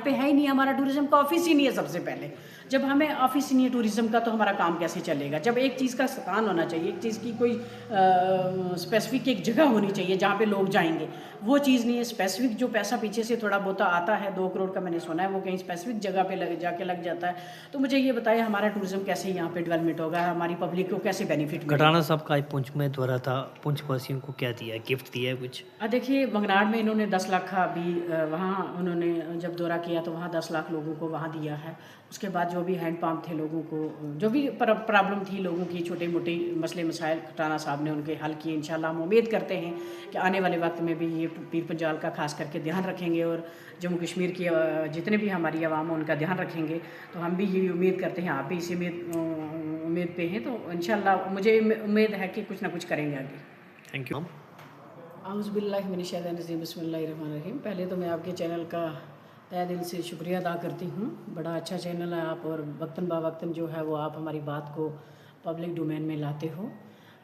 पे है ही नहीं, हमारा टूरिज़्म का ऑफिस ही नहीं है सबसे पहले। जब हमें ऑफिस ही नहीं है टूरिज़्म का तो हमारा काम कैसे चलेगा? जब एक चीज़ का स्थान होना चाहिए, एक चीज़ की कोई स्पेसिफिक एक जगह होनी चाहिए जहाँ पे लोग जाएंगे, वो चीज़ नहीं है। स्पेसिफिक जो पैसा पीछे से थोड़ा बहुत आता है, 2 करोड़ का मैंने सुना है, वो कहीं स्पेसिफिक जगह पे जाके लग जाता है। तो मुझे ये बताइए हमारा टूरिज़्म कैसे यहाँ पे डेवलपमेंट होगा, हमारी पब्लिक को कैसे बेनिफिट मिलेगा? खटाना साहब का आज पुंछ में दौरा था, पुंछ वासियों को क्या दिया है, गिफ्ट दिया है कुछ? देखिए बंगनाड़ में इन्होंने 10 लाख का अभी वहाँ उन्होंने जब दौरा किया तो वहाँ 10 लाख लोगों को वहाँ दिया है। उसके बाद जो भी हैंडपम्प थे लोगों को, जो भी प्रॉब्लम थी लोगों की, छोटे मोटे मसले मसाइल खटाना साहब ने उनके हल किए। इंशाल्लाह हम उम्मीद करते हैं कि आने वाले वक्त में भी ये पीर पंजाल का खास करके ध्यान रखेंगे और जम्मू कश्मीर की जितने भी हमारी आवाम है उनका ध्यान रखेंगे। तो हम भी यही उम्मीद करते हैं, आप भी इसी उम्मीद पे हैं, तो इंशाल्लाह मुझे उम्मीद है कि कुछ ना कुछ करेंगे आगे। Thank you. औज़ुबिल्लाहिमिनश्शैतानिर्रजीम, बिस्मिल्लाहिर्रहमानिर्रहीम। पहले तो मैं आपके चैनल का तहे दिल से शुक्रिया अदा करती हूँ। बड़ा अच्छा चैनल है आप, और वक्तन बा वक्तन जो है वो आप हमारी बात को पब्लिक डोमेन में लाते हो।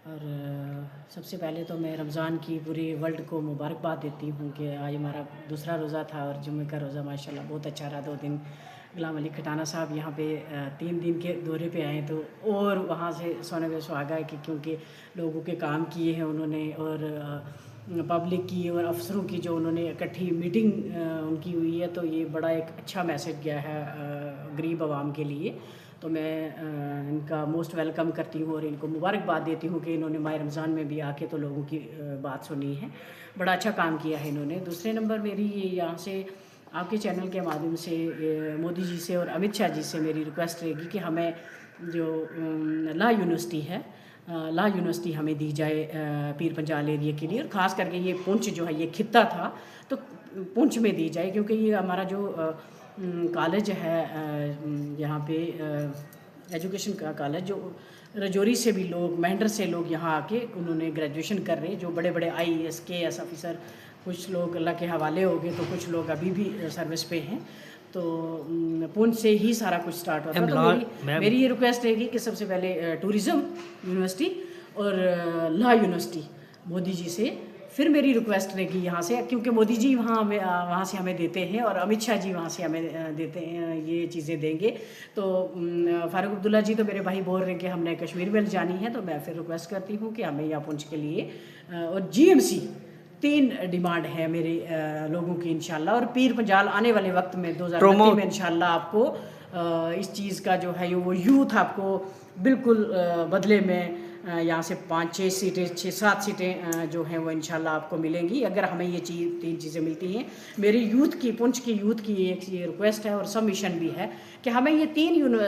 और सबसे पहले तो मैं रमज़ान की पूरी वर्ल्ड को मुबारकबाद देती हूँ कि आज हमारा दूसरा रोज़ा था और जुम्मे का रोज़ा माशाल्लाह बहुत अच्छा रहा। 2 दिन गुलाम अली खटाना साहब यहाँ पे 3 दिन के दौरे पे आए तो और वहाँ से सोने पे सुहागा है कि क्योंकि लोगों के काम किए हैं उन्होंने, और पब्लिक की और अफसरों की जो उन्होंने इकट्ठी मीटिंग उनकी हुई है, तो ये बड़ा एक अच्छा मैसेज गया है गरीब आवाम के लिए। तो मैं इनका मोस्ट वेलकम करती हूँ और इनको मुबारकबाद देती हूँ कि इन्होंने माह रमज़ान में भी आके तो लोगों की बात सुनी है। बड़ा अच्छा काम किया है इन्होंने। दूसरे नंबर मेरी ये यहाँ से आपके चैनल के माध्यम से मोदी जी से और अमित शाह जी से मेरी रिक्वेस्ट रहेगी कि हमें जो ला यूनिवर्सिटी है, ला यूनिवर्सिटी हमें दी जाए पीर पंजाल एरिया के लिए, और ख़ास करके ये पुंछ जो है ये खित्ता था तो पुंछ में दी जाए, क्योंकि ये हमारा जो कॉलेज है यहाँ पे एजुकेशन का कॉलेज, जो रजौरी से भी लोग, मेंढर से लोग यहाँ आके उन्होंने ग्रेजुएशन कर रहे हैं, जो बड़े बड़े IAS KS ऑफिसर, कुछ लोग अल्लाह के हवाले हो गए तो कुछ लोग अभी भी सर्विस पे हैं। तो पुंछ से ही सारा कुछ स्टार्ट होता है। तो मेरी ये रिक्वेस्ट रहेगी कि सबसे पहले टूरिज़्म यूनिवर्सिटी और ला यूनिवर्सिटी मोदी जी से, फिर मेरी रिक्वेस्ट रहेगी यहाँ से, क्योंकि मोदी जी वहाँ से हमें देते हैं और अमित शाह जी वहाँ से हमें देते हैं, ये चीज़ें देंगे। तो फ़ारूक अब्दुल्ला जी तो मेरे भाई बोल रहे हैं कि हमने कश्मीर में जानी है, तो मैं फिर रिक्वेस्ट करती हूँ कि हमें यहाँ पुंछ के लिए और GMC 3 डिमांड है मेरे लोगों की इंशाल्लाह। और पीर पंजाल आने वाले वक्त में 2029 में इंशाल्लाह आपको इस चीज़ का जो है वो यूथ आपको बिल्कुल बदले में यहाँ से 5-6 सीटें, 6-7 सीटें जो हैं वो इंशाल्लाह आपको मिलेंगी अगर हमें ये 3 चीज़ें मिलती हैं। मेरी यूथ की, पुंछ की यूथ की एक ये रिक्वेस्ट है और सबमिशन भी है कि हमें ये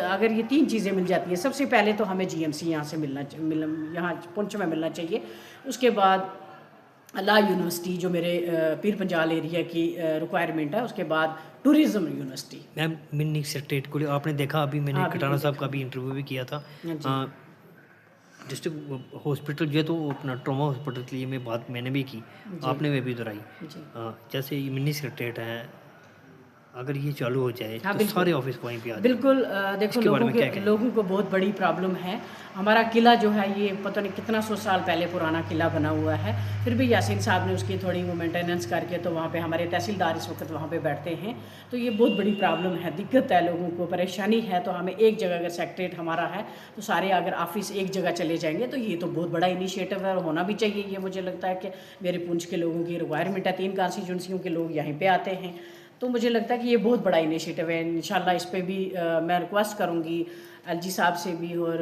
अगर ये 3 चीज़ें मिल जाती हैं, सबसे पहले तो हमें GMC यहाँ से यहाँ पुंछ में मिलना चाहिए। उसके बाद ला यूनिवर्सिटी जो मेरे पीर पंजाल एरिया की रिक्वायरमेंट है, उसके बाद tourism university. Ma'am mini secretariat को आपने देखा, अभी मैंने खटाना साहब का भी इंटरव्यू भी किया था। डिस्ट्रिक्ट हॉस्पिटल जो है तो अपना ट्रॉमा हॉस्पिटल के लिए मैं बात मैंने भी की, आपने वे भी दोहराई। जैसे ये मिनी सेक्रेटरीट है, अगर ये चालू हो जाए तो सारे ऑफिस वहीं पे आ जाए। बिल्कुल देखो लोगों को बहुत बड़ी प्रॉब्लम है। हमारा किला जो है ये पता नहीं कितना 100 साल पहले पुराना किला बना हुआ है, फिर भी यासीन साहब ने उसकी थोड़ी वो मेंटेनेंस करके तो वहाँ पे हमारे तहसीलदार इस वक्त वहाँ पे बैठते हैं। तो ये बहुत बड़ी प्रॉब्लम है, दिक्कत है, लोगों को परेशानी है। तो हमें एक जगह अगर सेक्रेटरीट हमारा है तो सारे अगर ऑफिस एक जगह चले जाएंगे तो ये तो बहुत बड़ा इनिशिएटिव है और होना भी चाहिए। ये मुझे लगता है कि मेरे पुंछ के लोगों की रिक्वायरमेंट है, 3 कॉन्स्टिट्यूंसियों के लोग यहीं पर आते हैं, तो मुझे लगता है कि ये बहुत बड़ा इनिशिएटिव है। इंशाल्लाह इस पे भी मैं रिक्वेस्ट करूँगी LG साहब से भी और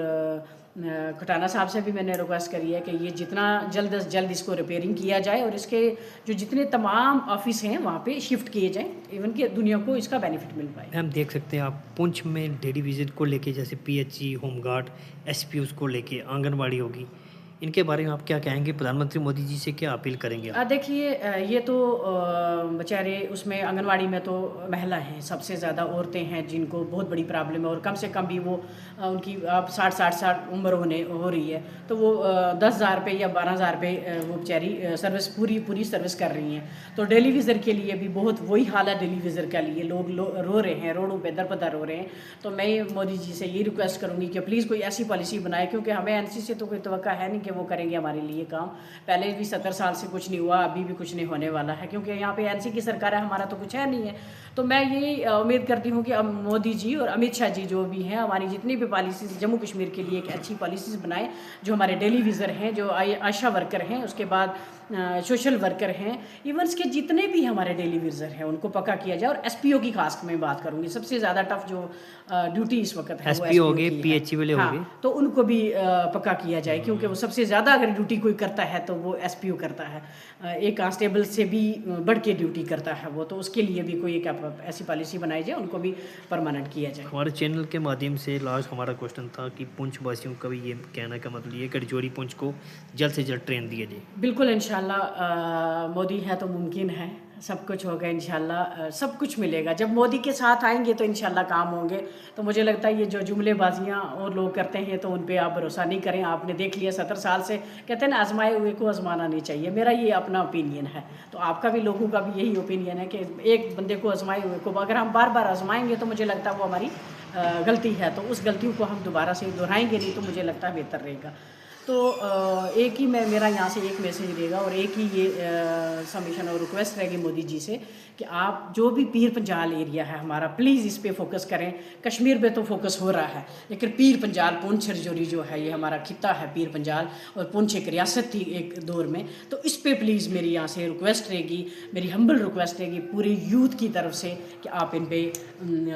खटाना साहब से भी मैंने रिक्वेस्ट करी है कि ये जितना जल्द से जल्द इसको रिपेयरिंग किया जाए और इसके जो जितने तमाम ऑफिस हैं वहाँ पे शिफ्ट किए जाएँ, इवन कि दुनिया को इसका बेनिफिट मिल पाए। हम देख सकते हैं आप पुंछ में डेली विजिट को लेके, जैसे PHC, होमगार्ड, SPUs को लेके, आंगनबाड़ी होगी, इनके बारे में आप क्या कहेंगे? प्रधानमंत्री मोदी जी से क्या अपील करेंगे आप? देखिए ये तो बेचारे उसमें आंगनवाड़ी में तो महिला हैं, सबसे ज़्यादा औरतें हैं जिनको बहुत बड़ी प्रॉब्लम है और कम से कम भी वो उनकी अब 60 उम्र हो रही है, तो वो 10,000 पे या 12,000 पे वो बेचारी सर्विस पूरी सर्विस कर रही हैं। तो डेली विज़र के लिए भी बहुत वही हाल है, डेली विज़र के लिए लोग रो रहे हैं, रोडों पे दर बदर रो रहे हैं। तो मैं मोदी जी से ये रिक्वेस्ट करूँगी कि प्लीज़ कोई ऐसी पॉलिसी बनाए, क्योंकि हमें NC से तो कोई तवक्का है नहीं कि वो करेंगे हमारे लिए काम। पहले भी 70 साल से कुछ नहीं हुआ, अभी भी कुछ नहीं होने वाला है, क्योंकि यहाँ पे एनसी की सरकार है, हमारा तो कुछ है नहीं है। तो मैं ये उम्मीद करती हूँ कि अब मोदी जी और अमित शाह जी जो भी हैं, हमारी जितनी भी पॉलिसीज़ जम्मू कश्मीर के लिए एक अच्छी पॉलिसीज़ बनाए। जो हमारे डेली विज़र हैं, जो आशा वर्कर हैं, उसके बाद सोशल वर्कर हैं, इवन के जितने भी हमारे डेली विज़र हैं उनको पक्का किया जाए। और एसपीओ की खास मैं बात करूँगी, सबसे ज़्यादा टफ जो ड्यूटी इस वक्त है वो एसपीओ हो गए, की है। पीएचई वाले हो गए, हाँ, तो उनको भी पक्का किया जाए, क्योंकि वो सबसे ज़्यादा अगर ड्यूटी कोई करता है तो वो एसपीओ करता है। एक कांस्टेबल से भी बढ़ के ड्यूटी करता है वो, तो उसके लिए भी कोई एक ऐसी पॉलिसी बनाई जाए, उनको भी परमानेंट किया जाए। हमारे चैनल के माध्यम से लास्ट हमारा क्वेश्चन था कि पुंछ वासियों का भी ये कहना का मतलब ये कि रजौरी पुंछ को जल्द से जल्द ट्रेन दिया जाए। बिल्कुल, इंशाल्लाह मोदी है तो मुमकिन है, सब कुछ होगा इंशाल्लाह, सब कुछ मिलेगा। जब मोदी के साथ आएंगे तो इंशाल्लाह काम होंगे। तो मुझे लगता है ये जो जुमलेबाजियाँ और लोग करते हैं तो उन पे आप भरोसा नहीं करें। आपने देख लिया 70 साल से, कहते हैं ना आजमाए हुए को आजमाना नहीं चाहिए, मेरा ये अपना ओपिनियन है। तो आपका भी, लोगों का भी यही ओपिनियन है कि एक बंदे को आजमाए हुए को अगर हम बार बार आजमाएंगे तो मुझे लगता है वो हमारी गलती है, तो उस गलतियों को हम दोबारा से दोहराएंगे नहीं, तो मुझे लगता है बेहतर रहेगा। तो एक ही मेरा यहाँ से एक मैसेज रहेगा और एक ही ये सबमिशन और रिक्वेस्ट रहेगी मोदी जी से कि आप जो भी पीर पंजाल एरिया है हमारा, प्लीज़ इस पे फोकस करें। कश्मीर पे तो फोकस हो रहा है, लेकिन पीर पंजाल, पुंछ रजौरी जो है, ये हमारा खिता है पीर पंजाल, और पुंछ एक रियासत थी एक दौर में। तो इस पे प्लीज़ मेरी यहाँ से रिक्वेस्ट रहेगी, मेरी हम्बल रिक्वेस्ट रहेगी पूरे यूथ की तरफ से कि आप इन पे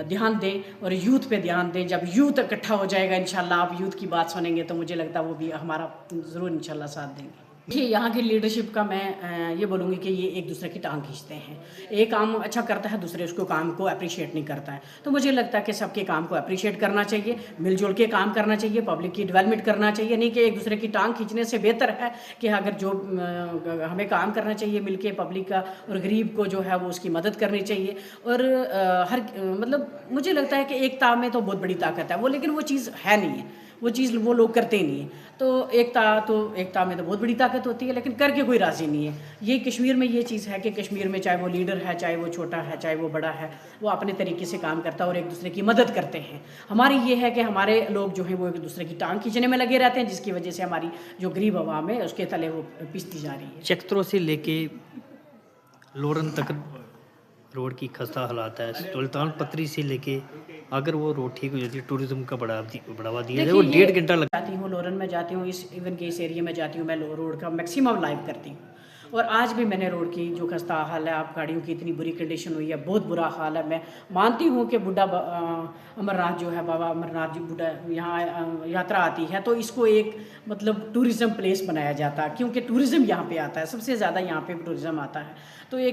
ध्यान दें और यूथ पे ध्यान दें। जब यूथ इकट्ठा हो जाएगा इंशाल्लाह, आप यूथ की बात सुनेंगे तो मुझे लगता है वो भी हमारा ज़रूर इंशाल्लाह साथ देंगे। देखिए, यहाँ की लीडरशिप का मैं ये बोलूँगी कि ये एक दूसरे की टांग खींचते हैं। एक काम अच्छा करता है, दूसरे उसको काम को अप्रिशिएट नहीं करता है। तो मुझे लगता है कि सबके काम को अप्रिशिएट करना चाहिए, मिलजुल के काम करना चाहिए, पब्लिक की डेवलपमेंट करना चाहिए, नहीं कि एक दूसरे की टांग खींचने से बेहतर है कि अगर जो हमें काम करना चाहिए मिल के पब्लिक का, और गरीब को जो है वो उसकी मदद करनी चाहिए। और हर मतलब मुझे लगता है कि एकता में तो बहुत बड़ी ताकत है वो, लेकिन वो चीज़ है नहीं है, वो चीज़ वो लोग करते ही नहीं है। तो एकता में तो बहुत बड़ी ताकत होती है, लेकिन करके कोई राज़ी नहीं है। ये कश्मीर में ये चीज़ है कि कश्मीर में चाहे वो लीडर है, चाहे वो छोटा है, चाहे वो बड़ा है, वो अपने तरीके से काम करता है और एक दूसरे की मदद करते हैं। हमारी ये है कि हमारे लोग जो हैं वो एक दूसरे की टांग खींचने में लगे रहते हैं, जिसकी वजह से हमारी जो गरीब आवाम है उसके तले वो पिसती जा रही है। चक्त्रों से लेके लोरन तक रोड की खस्ता हालात है। सुल्तान पत्री से लेके अगर वो रोड ठीक हो जाती है, टूरिज्म का बढ़ावा दिया जाए, वो 1.5 घंटा लग जाती हूँ लोरन में जाती हूँ, इस एरिया में जाती हूँ, मैं रोड का मैक्सिमम लाइव करती हूँ। और आज भी मैंने रोड की जो खस्ता हाल है, आप गाड़ियों की इतनी बुरी कंडीशन हुई है, बहुत बुरा हाल है। मैं मानती हूँ कि बुढ़ा अमरनाथ जो है, बाबा अमरनाथ जी बुढ़ा यहाँ यात्रा आती है, तो इसको एक मतलब टूरिज़्म प्लेस बनाया जाता है, क्योंकि टूरिज़्म यहाँ पे आता है, सबसे ज़्यादा यहाँ पे टूरिज़्म आता है। तो एक